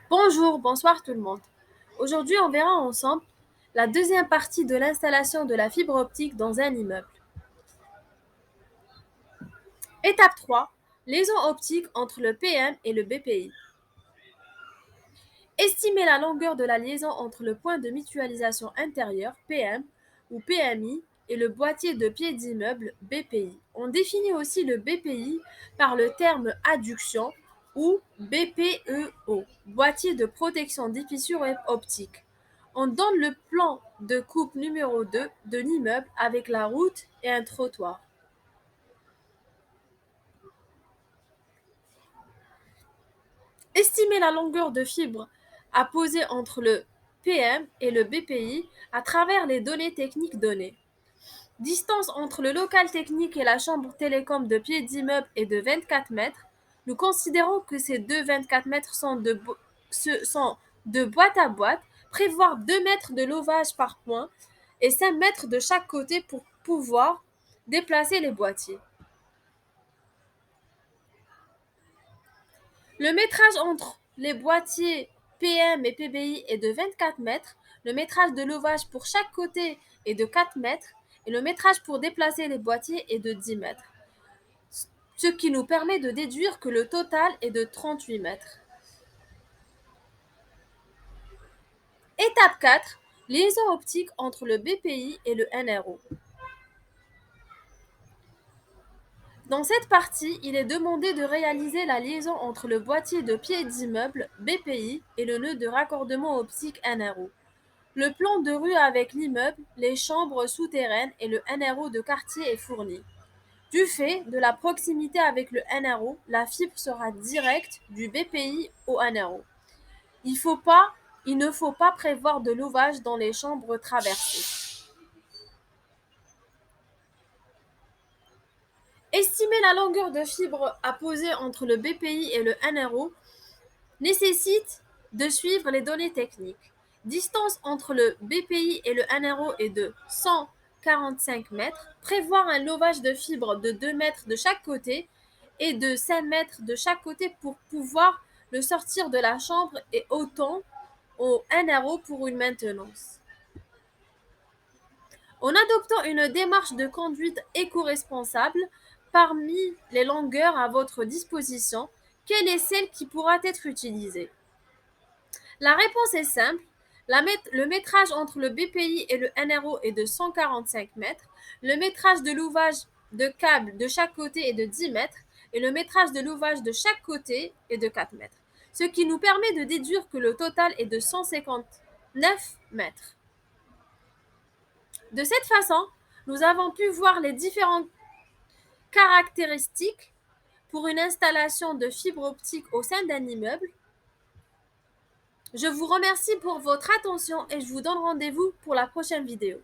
Bonjour, bonsoir tout le monde. Aujourd'hui, on verra ensemble la deuxième partie de l'installation de la fibre optique dans un immeuble. Étape 3. Liaison optique entre le PM et le BPI. Estimer la longueur de la liaison entre le point de mutualisation intérieur PM ou PMI et le boîtier de pied d'immeuble BPI. On définit aussi le BPI par le terme adduction ou BPEO, boîtier de protection des fissures optiques. On donne le plan de coupe numéro 2 de l'immeuble avec la route et un trottoir. Estimer la longueur de fibre à poser entre le PM et le BPI à travers les données techniques données. Distance entre le local technique et la chambre télécom de pied d'immeuble est de 24 mètres. Nous considérons que ces deux 24 mètres sont de boîte à boîte. Prévoir 2 mètres de lovage par point et 5 mètres de chaque côté pour pouvoir déplacer les boîtiers. Le métrage entre les boîtiers PM et PBI est de 24 mètres. Le métrage de lovage pour chaque côté est de 4 mètres. Et le métrage pour déplacer les boîtiers est de 10 mètres. Ce qui nous permet de déduire que le total est de 38 mètres. Étape 4. Liaison optique entre le BPI et le NRO. Dans cette partie, il est demandé de réaliser la liaison entre le boîtier de pied d'immeuble BPI et le nœud de raccordement optique NRO. Le plan de rue avec l'immeuble, les chambres souterraines et le NRO de quartier est fourni. Du fait de la proximité avec le NRO, la fibre sera directe du BPI au NRO. Il ne faut pas prévoir de louvage dans les chambres traversées. Estimer la longueur de fibre à poser entre le BPI et le NRO nécessite de suivre les données techniques. Distance entre le BPI et le NRO est de 145 mètres. Prévoir un lovage de fibre de 2 mètres de chaque côté et de 5 mètres de chaque côté pour pouvoir le sortir de la chambre et autant au NRO pour une maintenance. En adoptant une démarche de conduite éco-responsable, parmi les longueurs à votre disposition, quelle est celle qui pourra être utilisée? La réponse est simple. Le métrage entre le BPI et le NRO est de 145 mètres. Le métrage de louvage de câbles de chaque côté est de 10 mètres. Et le métrage de louvage de chaque côté est de 4 mètres. Ce qui nous permet de déduire que le total est de 159 mètres. De cette façon, nous avons pu voir les différentes caractéristiques pour une installation de fibre optique au sein d'un immeuble. Je vous remercie pour votre attention et je vous donne rendez-vous pour la prochaine vidéo.